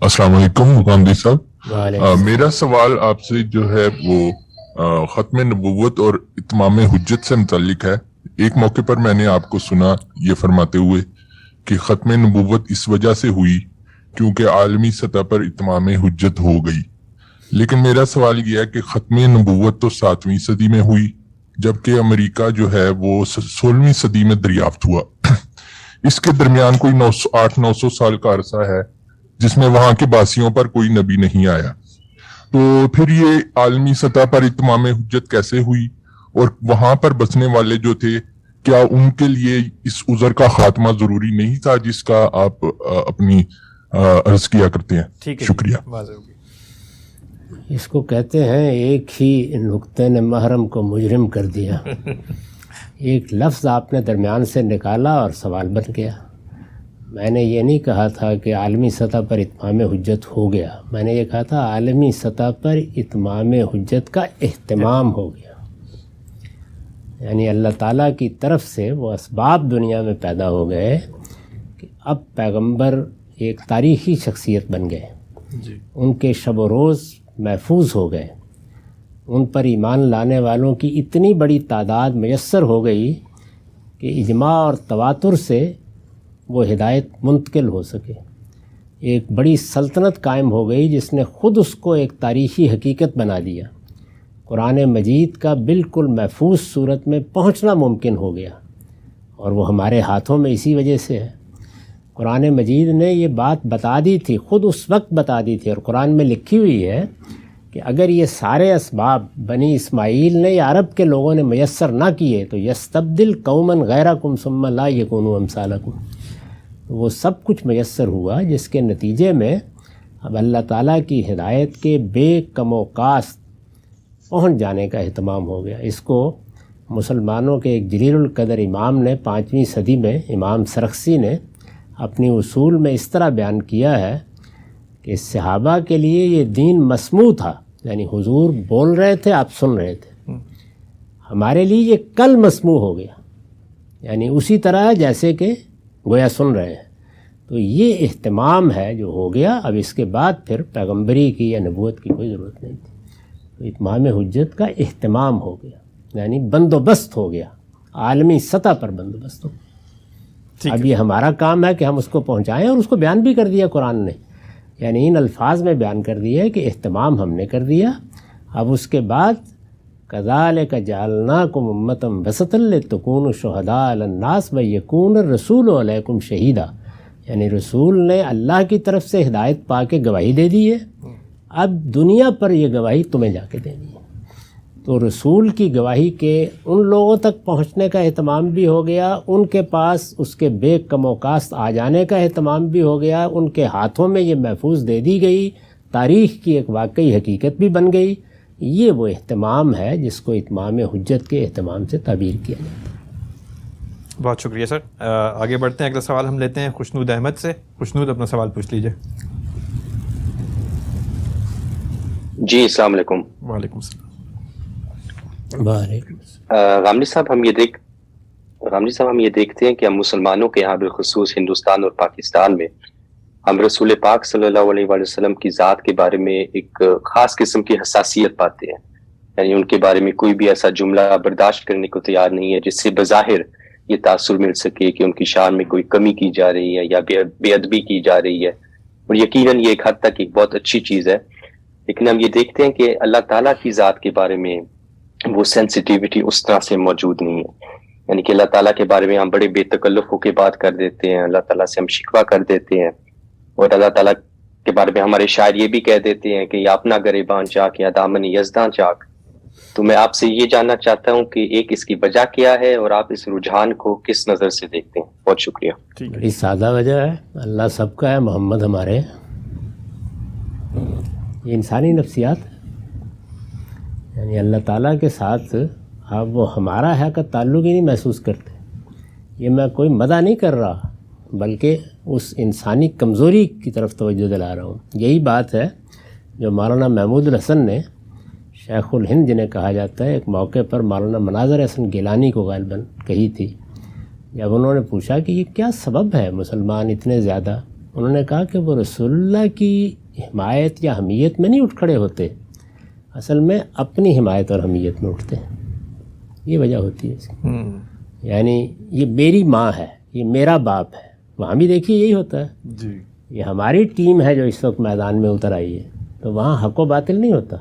السلام علیکم غامدی صاحب. میرا سوال آپ سے جو ہے وہ ختم نبوت اور اتمام حجت سے متعلق ہے. ایک موقع پر میں نے آپ کو سنا یہ فرماتے ہوئے کہ ختم نبوت اس وجہ سے ہوئی کیونکہ عالمی سطح پر اتمام حجت ہو گئی. لیکن میرا سوال یہ ہے کہ ختم نبوت تو 7ویں صدی میں ہوئی جبکہ امریکہ جو ہے وہ 16ویں صدی میں دریافت ہوا. اس کے درمیان کوئی 800-900 سال کا عرصہ ہے جس میں وہاں کے باسیوں پر کوئی نبی نہیں آیا. تو پھر یہ عالمی سطح پر اتمام حجت کیسے ہوئی اور وہاں پر بسنے والے جو تھے کیا ان کے لیے اس عذر کا خاتمہ ضروری نہیں تھا جس کا آپ اپنی عرض کیا کرتے ہیں؟ شکریہ. اس کو کہتے ہیں ایک ہی نقطے نے محرم کو مجرم کر دیا. ایک لفظ آپ نے درمیان سے نکالا اور سوال بن گیا. میں نے یہ نہیں کہا تھا کہ عالمی سطح پر اتمام حجت ہو گیا، میں نے یہ کہا تھا عالمی سطح پر اتمام حجت کا اہتمام ہو گیا. یعنی اللہ تعالیٰ کی طرف سے وہ اسباب دنیا میں پیدا ہو گئے کہ اب پیغمبر ایک تاریخی شخصیت بن گئے. ان کے شب و روز محفوظ ہو گئے. ان پر ایمان لانے والوں کی اتنی بڑی تعداد میسر ہو گئی کہ اجماع اور تواتر سے وہ ہدایت منتقل ہو سکے. ایک بڑی سلطنت قائم ہو گئی جس نے خود اس کو ایک تاریخی حقیقت بنا دیا. قرآن مجید کا بالکل محفوظ صورت میں پہنچنا ممکن ہو گیا اور وہ ہمارے ہاتھوں میں اسی وجہ سے ہے. قرآن مجید نے یہ بات بتا دی تھی، خود اس وقت بتا دی تھی، اور قرآن میں لکھی ہوئی ہے کہ اگر یہ سارے اسباب بنی اسماعیل نے یا عرب کے لوگوں نے میسر نہ کیے تو یستبدل قوما غیرکم ثم لا یکونوا امثالکم. وہ سب کچھ میسر ہوا جس کے نتیجے میں اب اللہ تعالیٰ کی ہدایت کے بے کم و کاست پہنچ جانے کا اہتمام ہو گیا. اس کو مسلمانوں کے ایک جلیل القدر امام نے 5ویں صدی میں امام سرخسی نے اپنی اصول میں اس طرح بیان کیا ہے کہ صحابہ کے لیے یہ دین مسموع تھا، یعنی حضور بول رہے تھے آپ سن رہے تھے. ہمارے لیے یہ کل مسموع ہو گیا، یعنی اسی طرح جیسے کہ گویا سن رہے ہیں. تو یہ اہتمام ہے جو ہو گیا. اب اس کے بعد پھر پیغمبری کی یا نبوت کی کوئی ضرورت نہیں تھی. تو اتمام حجت کا اہتمام ہو گیا، یعنی بندوبست ہو گیا، عالمی سطح پر بندوبست ہو گیا. اب یہ ہمارا کام ہے کہ ہم اس کو پہنچائیں، اور اس کو بیان بھی کر دیا قرآن نے، یعنی ان الفاظ میں بیان کر دیا ہے کہ اہتمام ہم نے کر دیا. اب اس کے بعد کذالک جعلناکم امۃ وسطا لتکونوا شہداء علی الناس ویکون الرسول علیکم شہیدا. یعنی رسول نے اللہ کی طرف سے ہدایت پا کے گواہی دے دی ہے، اب دنیا پر یہ گواہی تمہیں جا کے دینی ہے. تو رسول کی گواہی کے ان لوگوں تک پہنچنے کا اہتمام بھی ہو گیا، ان کے پاس اس کے بے کم و کاست آ جانے کا اہتمام بھی ہو گیا، ان کے ہاتھوں میں یہ محفوظ دے دی گئی، تاریخ کی ایک واقعی حقیقت بھی بن گئی. یہ وہ اہتمام ہے جس کو اتمام حجت کے اہتمام سے تعبیر کیا جاتا ہے. بہت شکریہ سر. آگے بڑھتے ہیں. اگلا سوال ہم لیتے ہیں خوشنود احمد سے. خوشنود اپنا سوال پوچھ لیجیے. جی السلام علیکم. وعلیکم السلام. غامدی صاحب ہم یہ دیکھتے ہیں کہ ہم مسلمانوں کے یہاں بالخصوص ہندوستان اور پاکستان میں ہم رسول پاک صلی اللہ علیہ وآلہ وسلم کی ذات کے بارے میں ایک خاص قسم کی حساسیت پاتے ہیں. یعنی ان کے بارے میں کوئی بھی ایسا جملہ برداشت کرنے کو تیار نہیں ہے جس سے بظاہر یہ تاثر مل سکے کہ ان کی شان میں کوئی کمی کی جا رہی ہے یا بے ادبی کی جا رہی ہے. اور یقیناً یہ ایک حد تک ایک بہت اچھی چیز ہے. لیکن ہم یہ دیکھتے ہیں کہ اللہ تعالیٰ کی ذات کے بارے میں وہ سینسٹیوٹی اس طرح سے موجود نہیں ہے. یعنی کہ اللہ تعالیٰ کے بارے میں ہم بڑے بے تکلف ہو کے بات کر دیتے ہیں، اللہ تعالیٰ سے ہم شکوہ کر دیتے ہیں، اور اللہ تعالیٰ کے بارے میں ہمارے شاعر یہ بھی کہہ دیتے ہیں کہ یا اپنا گریبان چاک یا دامن یزداں چاک. تو میں آپ سے یہ جاننا چاہتا ہوں کہ ایک اس کی وجہ کیا ہے اور آپ اس رجحان کو کس نظر سے دیکھتے ہیں. بہت شکریہ. بڑی سادہ وجہ ہے، اللہ سب کا ہے، محمد ہمارے. یہ انسانی نفسیات ہے. یعنی اللہ تعالیٰ کے ساتھ آپ وہ ہمارا ہے کا تعلق ہی نہیں محسوس کرتے. یہ میں کوئی مدح نہیں کر رہا بلکہ اس انسانی کمزوری کی طرف توجہ دلا رہا ہوں. یہی بات ہے جو مولانا محمود الحسن نے شیخ الہند جنہیں کہا جاتا ہے ایک موقع پر مولانا مناظر حسن گیلانی کو غالباً کہی تھی جب انہوں نے پوچھا کہ یہ کیا سبب ہے مسلمان اتنے زیادہ، انہوں نے کہا کہ وہ رسول اللہ کی حمایت یا حمیت میں نہیں اٹھ کھڑے ہوتے، اصل میں اپنی حمایت اور حمیت میں اٹھتے ہیں. یہ وجہ ہوتی ہے اس کی. یعنی یہ میری ماں ہے، یہ میرا باپ ہے. وہاں بھی دیکھیے یہی ہوتا ہے. جی یہ ہماری ٹیم ہے جو اس وقت میدان میں اتر آئی ہے، تو وہاں حق و باطل نہیں ہوتا.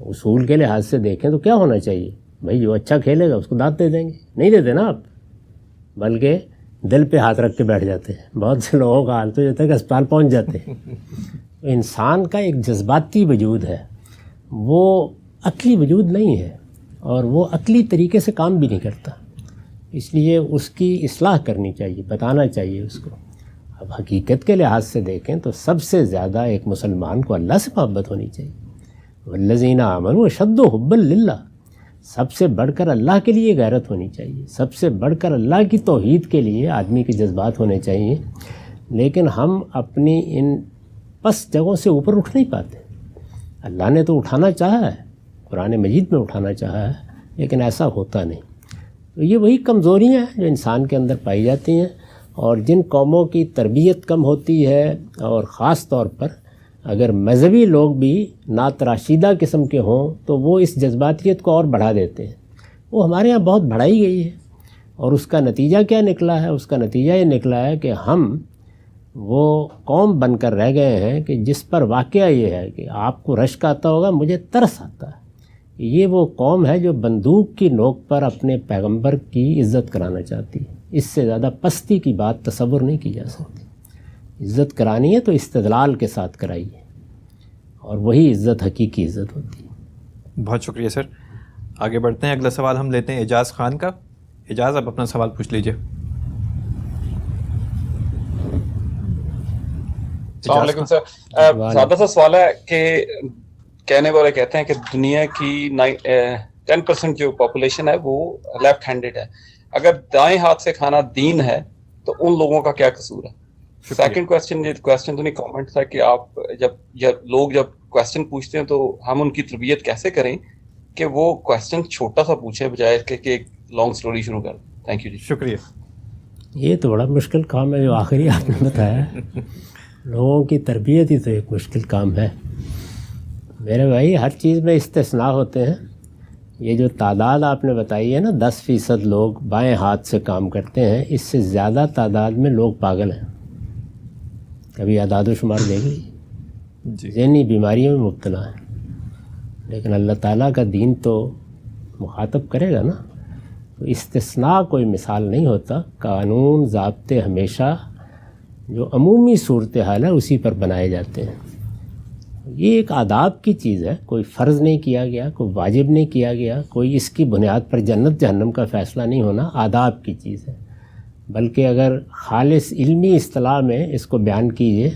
اصول کے لحاظ سے دیکھیں تو کیا ہونا چاہیے؟ بھائی جو اچھا کھیلے گا اس کو دانت دے دیں گے. نہیں دیتے نا آپ، بلکہ دل پہ ہاتھ رکھ کے بیٹھ جاتے ہیں. بہت سے لوگوں کا حال تو یہ تک اسپتال پہنچ جاتے ہیں. انسان کا ایک جذباتی وجود ہے، وہ عقلی وجود نہیں ہے، اور وہ عقلی طریقے سے کام بھی نہیں کرتا. اس لیے اس کی اصلاح کرنی چاہیے، بتانا چاہیے اس کو. اب حقیقت کے لحاظ سے دیکھیں تو سب سے زیادہ ایک مسلمان کو اللہ سے محبت ہونی چاہیے. والذین آمنوا اشد حبا للہ، سب سے بڑھ کر اللہ کے لیے غیرت ہونی چاہیے، سب سے بڑھ کر اللہ کی توحید کے لیے آدمی کے جذبات ہونے چاہیے. لیکن ہم اپنی ان پس جگہوں سے اوپر اٹھ نہیں پاتے. اللہ نے تو اٹھانا چاہا ہے، قرآن مجید میں اٹھانا چاہا ہے، لیکن ایسا ہوتا نہیں. تو یہ وہی کمزوریاں ہیں جو انسان کے اندر پائی جاتی ہیں، اور جن قوموں کی تربیت کم ہوتی ہے، اور خاص طور پر اگر مذہبی لوگ بھی ناتراشیدہ قسم کے ہوں تو وہ اس جذباتیت کو اور بڑھا دیتے ہیں. وہ ہمارے ہاں بہت بڑھائی گئی ہے، اور اس کا نتیجہ کیا نکلا ہے؟ اس کا نتیجہ یہ نکلا ہے کہ ہم وہ قوم بن کر رہ گئے ہیں کہ جس پر واقعہ یہ ہے کہ آپ کو رشک آتا ہوگا، مجھے ترس آتا ہے. یہ وہ قوم ہے جو بندوق کی نوک پر اپنے پیغمبر کی عزت کرانا چاہتی ہے. اس سے زیادہ پستی کی بات تصور نہیں کی جا سکتی. عزت کرانی ہے تو استدلال کے ساتھ کرائیے، اور وہی عزت حقیقی عزت ہوتی ہے. بہت شکریہ سر. آگے بڑھتے ہیں. اگلا سوال ہم لیتے ہیں اعجاز خان کا. اعجاز، آپ اپنا سوال پوچھ لیجئے. السلام علیکم سر. سادہ سا سوال ہے کہ کہنے والے کہتے ہیں کہ دنیا کی 10% جو پاپولیشن ہے وہ لیفٹ ہینڈڈ ہے. اگر دائیں ہاتھ سے کھانا دین ہے تو ان لوگوں کا کیا قصور ہے؟ سیکنڈ کویسچن تو نہیں، کامنٹ تھا کہ آپ جب لوگ کویسچن پوچھتے ہیں تو ہم ان کی تربیت کیسے کریں کہ وہ کویسچن چھوٹا سا پوچھے بجائے کہ ایک لانگ سٹوری شروع کر. تھینک یو جی. شکریہ. یہ تو بڑا مشکل کام ہے جو آخری آپ نے بتایا. لوگوں کی تربیت ہی تو ایک مشکل کام ہے میرے بھائی. ہر چیز میں استثناء ہوتے ہیں. یہ جو تعداد آپ نے بتائی ہے نا، 10% لوگ بائیں ہاتھ سے کام کرتے ہیں، اس سے زیادہ تعداد میں لوگ پاگل ہیں. کبھی اعداد و شمار دیکھ لیجیے، ذہنی بیماریوں میں مبتلا ہیں. لیکن اللہ تعالیٰ کا دین تو مخاطب کرے گا نا. تو استثناء کوئی مثال نہیں ہوتا. قانون ضابطے ہمیشہ جو عمومی صورتحال ہے اسی پر بنائے جاتے ہیں. یہ ایک آداب کی چیز ہے، کوئی فرض نہیں کیا گیا، کوئی واجب نہیں کیا گیا، کوئی اس کی بنیاد پر جنت جہنم کا فیصلہ نہیں ہونا. آداب کی چیز ہے. بلکہ اگر خالص علمی اصطلاح میں اس کو بیان کیجیے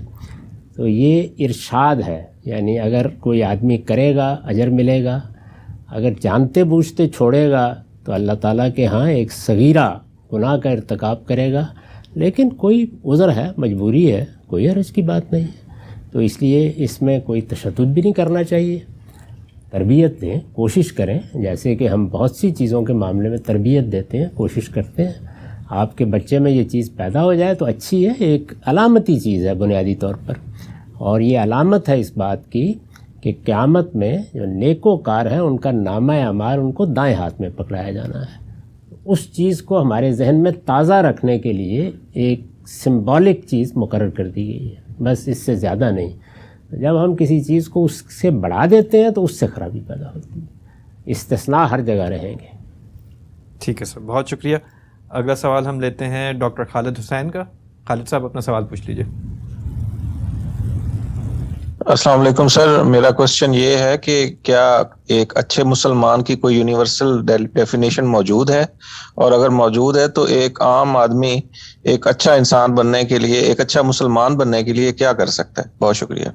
تو یہ ارشاد ہے. یعنی اگر کوئی آدمی کرے گا اجر ملے گا، اگر جانتے بوجھتے چھوڑے گا تو اللہ تعالیٰ کے ہاں ایک صغیرہ گناہ کا ارتکاب کرے گا. لیکن کوئی عذر ہے، مجبوری ہے، کوئی حرج کی بات نہیں ہے. تو اس لیے اس میں کوئی تشدد بھی نہیں کرنا چاہیے. تربیت دیں، کوشش کریں، جیسے کہ ہم بہت سی چیزوں کے معاملے میں تربیت دیتے ہیں، کوشش کرتے ہیں. آپ کے بچے میں یہ چیز پیدا ہو جائے تو اچھی ہے. ایک علامتی چیز ہے بنیادی طور پر، اور یہ علامت ہے اس بات کی کہ قیامت میں جو نیکوکار ہیں ان کا نامہ اعمال ان کو دائیں ہاتھ میں پکڑایا جانا ہے. اس چیز کو ہمارے ذہن میں تازہ رکھنے کے لیے ایک سمبولک چیز مقرر کر دی گئی ہے، بس اس سے زیادہ نہیں. جب ہم کسی چیز کو اس سے بڑھا دیتے ہیں تو اس سے خرابی پیدا ہوتی ہے. استثناء ہر جگہ رہیں گے. ٹھیک ہے سر، بہت شکریہ. اگلا سوال ہم لیتے ہیں ڈاکٹر خالد حسین کا. خالد صاحب اپنا سوال پوچھ لیجئے. السلام علیکم سر. میرا کوشچن یہ ہے کہ کیا ایک اچھے مسلمان کی کوئی یونیورسل ڈیفینیشن موجود ہے، اور اگر موجود ہے تو ایک عام آدمی ایک اچھا انسان بننے کے لیے، ایک اچھا مسلمان بننے کے لیے کیا کر سکتا ہے؟ بہت شکریہ.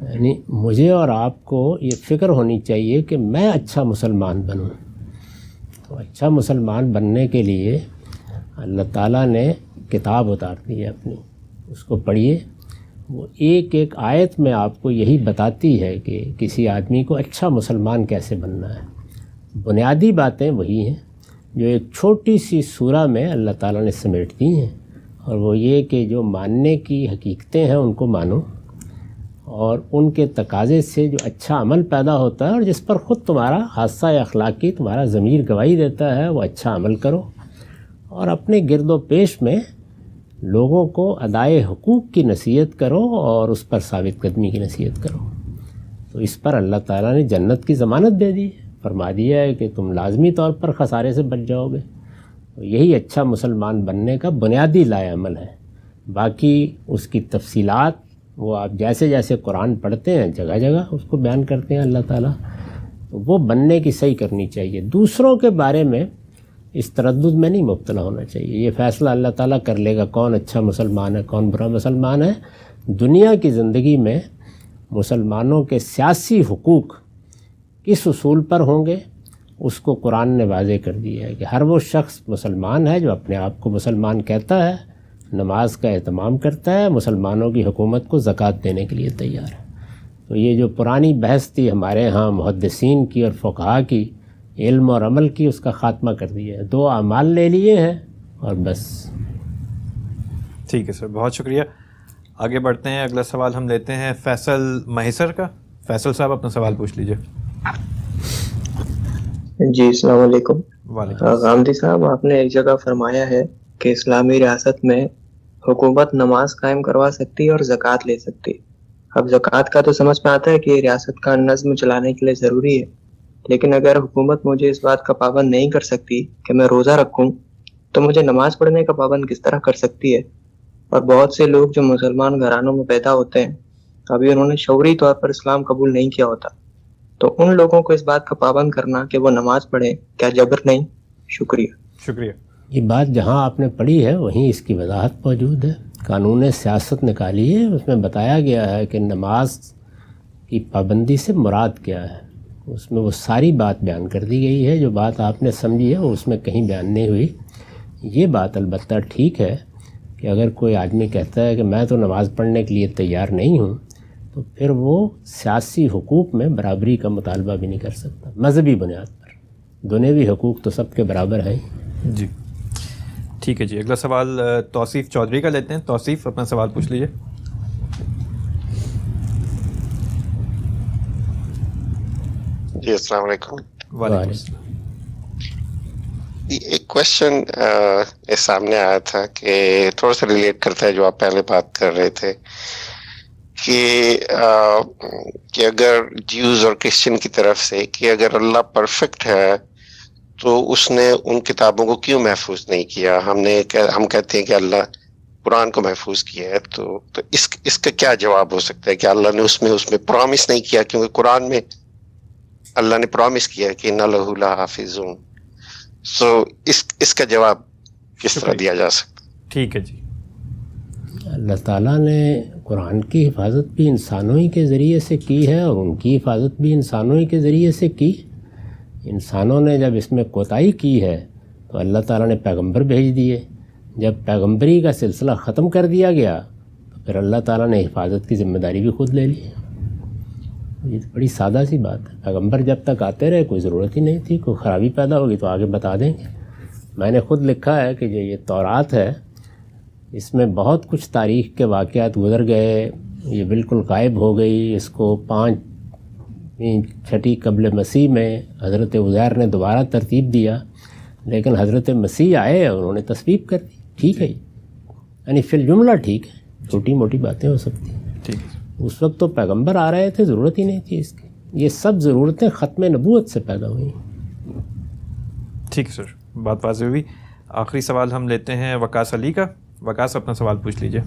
یعنی مجھے اور آپ کو یہ فکر ہونی چاہیے کہ میں اچھا مسلمان بنوں. تو اچھا مسلمان بننے کے لیے اللہ تعالیٰ نے کتاب اتار دی ہے اپنی، اس کو پڑھیے. وہ ایک ایک آیت میں آپ کو یہی بتاتی ہے کہ کسی آدمی کو اچھا مسلمان کیسے بننا ہے. بنیادی باتیں وہی ہیں. جو ایک چھوٹی سی سورہ میں اللہ تعالیٰ نے سمیٹ دی ہیں، اور وہ یہ کہ جو ماننے کی حقیقتیں ہیں ان کو مانو، اور ان کے تقاضے سے جو اچھا عمل پیدا ہوتا ہے اور جس پر خود تمہارا حادثہ اخلاقی تمہارا ضمیر گواہی دیتا ہے وہ اچھا عمل کرو، اور اپنے گرد و پیش میں لوگوں کو ادائے حقوق کی نصیحت کرو اور اس پر ثابت قدمی کی نصیحت کرو۔ تو اس پر اللہ تعالیٰ نے جنت کی ضمانت دے دی ہے، فرما دیا ہے کہ تم لازمی طور پر خسارے سے بچ جاؤ گے۔ تو یہی اچھا مسلمان بننے کا بنیادی لائے عمل ہے۔ باقی اس کی تفصیلات وہ آپ جیسے جیسے قرآن پڑھتے ہیں جگہ جگہ اس کو بیان کرتے ہیں اللہ تعالیٰ، تو وہ بننے کی صحیح کرنی چاہیے۔ دوسروں کے بارے میں اس تردد میں نہیں مبتلا ہونا چاہیے، یہ فیصلہ اللہ تعالیٰ کر لے گا کون اچھا مسلمان ہے کون برا مسلمان ہے۔ دنیا کی زندگی میں مسلمانوں کے سیاسی حقوق کس اصول پر ہوں گے اس کو قرآن نے واضح کر دیا ہے کہ ہر وہ شخص مسلمان ہے جو اپنے آپ کو مسلمان کہتا ہے، نماز کا اہتمام کرتا ہے، مسلمانوں کی حکومت کو زکوٰۃ دینے کے لیے تیار ہے۔ تو یہ جو پرانی بحث تھی ہمارے ہاں محدثین کی اور فقہا کی، علم اور عمل کی، اس کا خاتمہ کر دیا ہے، 2 اعمال لے لیے ہیں اور بس۔ ٹھیک ہے سر، بہت شکریہ۔ آگے بڑھتے ہیں، اگلا سوال ہم لیتے ہیں فیصل مہیسر کا۔ فیصل صاحب اپنا سوال پوچھ لیجئے۔ جی السلام علیکم۔ وعلیکم غامدی صاحب، آپ نے ایک جگہ فرمایا ہے کہ اسلامی ریاست میں حکومت نماز قائم کروا سکتی ہے اور زکوٰۃ لے سکتی۔ اب زکوٰۃ کا تو سمجھ میں آتا ہے کہ ریاست کا نظم چلانے کے لیے ضروری ہے، لیکن اگر حکومت مجھے اس بات کا پابند نہیں کر سکتی کہ میں روزہ رکھوں تو مجھے نماز پڑھنے کا پابند کس طرح کر سکتی ہے؟ اور بہت سے لوگ جو مسلمان گھرانوں میں پیدا ہوتے ہیں، ابھی انہوں نے شعوری طور پر اسلام قبول نہیں کیا ہوتا، تو ان لوگوں کو اس بات کا پابند کرنا کہ وہ نماز پڑھیں کیا جبر نہیں؟ شکریہ۔ یہ بات جہاں آپ نے پڑھی ہے وہیں اس کی وضاحت موجود ہے۔ قانون سیاست نکالی ہے، اس میں بتایا گیا ہے کہ نماز کی پابندی سے مراد کیا ہے، اس میں وہ ساری بات بیان کر دی گئی ہے۔ جو بات آپ نے سمجھی ہے وہ اس میں کہیں بیان نہیں ہوئی۔ یہ بات البتہ ٹھیک ہے کہ اگر کوئی آدمی کہتا ہے کہ میں تو نماز پڑھنے کے لیے تیار نہیں ہوں، تو پھر وہ سیاسی حقوق میں برابری کا مطالبہ بھی نہیں کر سکتا مذہبی بنیاد پر۔ دنیوی حقوق تو سب کے برابر ہیں۔ جی ٹھیک ہے جی، اگلا سوال توصیف چودھری کا لیتے ہیں۔ توصیف اپنا سوال پوچھ لیجیے۔ جی السلام علیکم۔ وعلیکم السلام۔ ایک کوشچن سامنے آیا تھا کہ تھوڑا سا ریلیٹ کرتا ہے جو آپ پہلے بات کر رہے تھے کہ اگر جیوز اور کرسچن کی طرف سے کہ اگر اللہ پرفیکٹ ہے تو اس نے ان کتابوں کو کیوں محفوظ نہیں کیا؟ ہم کہتے ہیں کہ اللہ قرآن کو محفوظ کیا ہے، تو اس کا کیا جواب ہو سکتا ہے کہ اللہ نے اس میں پرومس نہیں کیا؟ کیونکہ قرآن میں اللہ نے پرومس کیا کہ اِنَّ لَهُ لَحَافِظُونَ۔ سو اس کا جواب کس طرح دیا جا سکتا؟ ٹھیک ہے جی۔ اللہ تعالیٰ نے قرآن کی حفاظت بھی انسانوں ہی کے ذریعے سے کی ہے اور ان کی حفاظت بھی انسانوں ہی کے ذریعے سے کی۔ انسانوں نے جب اس میں کوتاہی کی ہے تو اللہ تعالیٰ نے پیغمبر بھیج دیے، جب پیغمبری کا سلسلہ ختم کر دیا گیا تو پھر اللہ تعالیٰ نے حفاظت کی ذمہ داری بھی خود لے لی۔ یہ بڑی سادہ سی بات ہے، پیغمبر جب تک آتے رہے کوئی ضرورت ہی نہیں تھی، کوئی خرابی پیدا ہوگی تو آگے بتا دیں گے۔ میں نے خود لکھا ہے کہ جو یہ تورات ہے اس میں بہت کچھ تاریخ کے واقعات گزر گئے، یہ بالکل غائب ہو گئی۔ اس کو 5 قبل مسیح میں حضرت عزیر نے دوبارہ ترتیب دیا، لیکن حضرت مسیح آئے اور انہوں نے تصویب کر دی۔ ٹھیک ہے، یعنی فی الجملہ ٹھیک ہے، چھوٹی موٹی باتیں ہو سکتی ہیں۔ ٹھیک ہے، اس وقت تو پیغمبر آ رہے تھے، ضرورت ہی نہیں تھی اس کی۔ یہ سب ضرورتیں ختم نبوت سے پیدا ہوئی۔ ٹھیک ہے سر، بات واضح ہوئی۔ آخری سوال ہم لیتے ہیں وقاص علی کا۔ وقاص اپنا سوال پوچھ لیجئے۔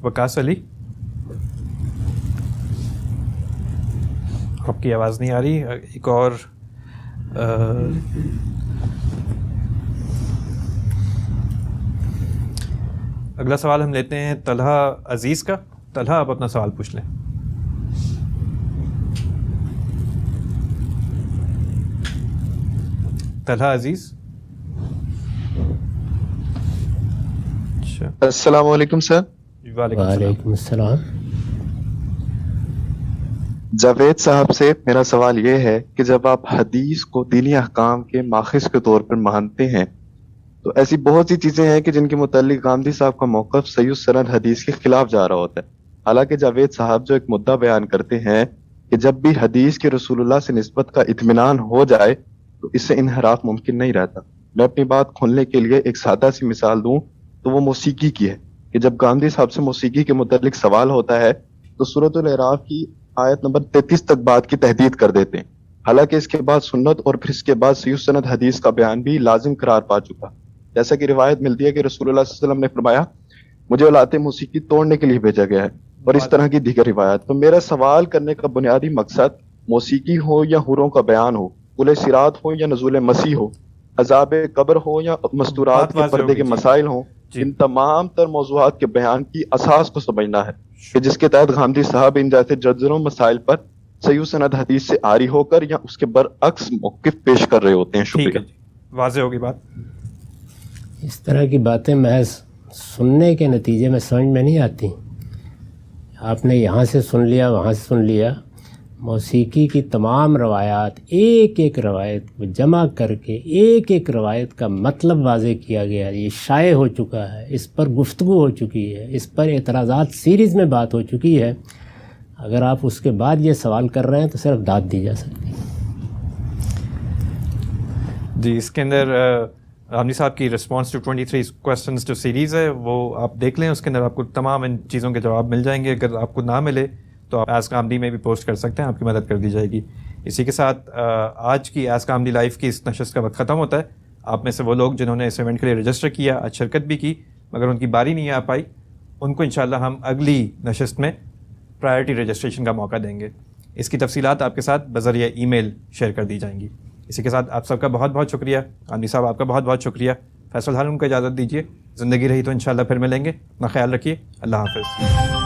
وقاص علی، آپ کی آواز نہیں آ رہی۔ ایک اور اگلا سوال ہم لیتے ہیں طلحہ عزیز کا۔ طلحہ آپ اپنا سوال پوچھ لیں۔ طلحہ عزیز۔ السلام علیکم سر۔ وعلیکم السلام۔ جاوید صاحب سے میرا سوال یہ ہے کہ جب آپ حدیث کو دینی احکام کے ماخذ کے طور پر مانتے ہیں تو ایسی بہت سی چیزیں ہیں کہ جن کے متعلق گاندھی صاحب کا موقف صحیح السند حدیث کے خلاف جا رہا ہوتا ہے. حالانکہ جاوید صاحب جو ایک مدعا بیان کرتے ہیں کہ جب بھی حدیث کے رسول اللہ سے نسبت کا اطمینان ہو جائے تو اس سے انحراف ممکن نہیں رہتا. میں اپنی بات کھولنے کے لیے ایک سادہ سی مثال دوں تو وہ موسیقی کی ہے کہ جب گاندھی صاحب سے موسیقی کے متعلق سوال ہوتا ہے تو سورۃ الاعراف کی آیت نمبر 33 تک بات کی تحدید کر دیتے ہیں، حالانکہ اس کے بعد سنت اور پھر اس کے بعد صحیح السند حدیث کا بیان بھی لازم قرار پا چکا. جیسا کہ روایت ملتی ہے کہ رسول اللہ صلی اللہ علیہ وسلم نے فرمایا مجھے اولاد موسیقی توڑنے کے لیے بھیجا گیا ہے، اور اس طرح کی دیگر روایات. تو میرا سوال کرنے کا بنیادی مقصد موسیقی ہو یا حوروں کا بیان ہو، قل صراط ہو یا نزول مسیح ہو، عذاب قبر ہو یا مستورات کے پردے کے مسائل ہوں، ان تمام تر موضوعات کے بیان کی اساس کو سمجھنا ہے کہ جس کے تحت گاندھی صاحب ان جیسے جرجروں مسائل پر صحیح سند حدیث سے عاری ہو کر یا اس کے برعکس موقف پیش کر رہے ہوتے ہیں. شکریہ. واضح ہوگی بات. اس طرح کی باتیں محض سننے کے نتیجے میں سمجھ میں نہیں آتی. آپ نے یہاں سے سن لیا، وہاں سے سن لیا. موسیقی کی تمام روایات، ایک ایک روایت کو جمع کر کے ایک ایک روایت کا مطلب واضح کیا گیا. یہ شائع ہو چکا ہے، اس پر گفتگو ہو چکی ہے، اس پر اعتراضات سیریز میں بات ہو چکی ہے. اگر آپ اس کے بعد یہ سوال کر رہے ہیں تو صرف داد دی جا سکتی. جی، اس کے اندر غامدی صاحب کی رسپانس ٹو 23 کوسچنز جو سیریز ہے وہ آپ دیکھ لیں، اس کے اندر آپ کو تمام ان چیزوں کے جواب مل جائیں گے. اگر آپ کو نہ ملے تو آپ ایس غامدی میں بھی پوسٹ کر سکتے ہیں، آپ کی مدد کر دی جائے گی. اسی کے ساتھ آج کی ایس غامدی لائف کی اس نشست کا وقت ختم ہوتا ہے. آپ میں سے وہ لوگ جنہوں نے اس ایونٹ کے لیے رجسٹر کیا، آج شرکت بھی کی مگر ان کی باری نہیں آ پائی، ان کو انشاءاللہ ہم اگلی نشست میں پرائرٹی رجسٹریشن کا موقع دیں گے. اس کی تفصیلات آپ کے ساتھ بذریعہ ای میل شیئر کر دی جائیں گی. اسی کے ساتھ آپ سب کا بہت بہت شکریہ. غامدی صاحب آپ کا بہت بہت شکریہ. فیصل ہارون کو اجازت دیجیے، زندگی رہی تو انشاءاللہ پھر ملیں گے. اپنا خیال رکھیے. اللہ حافظ.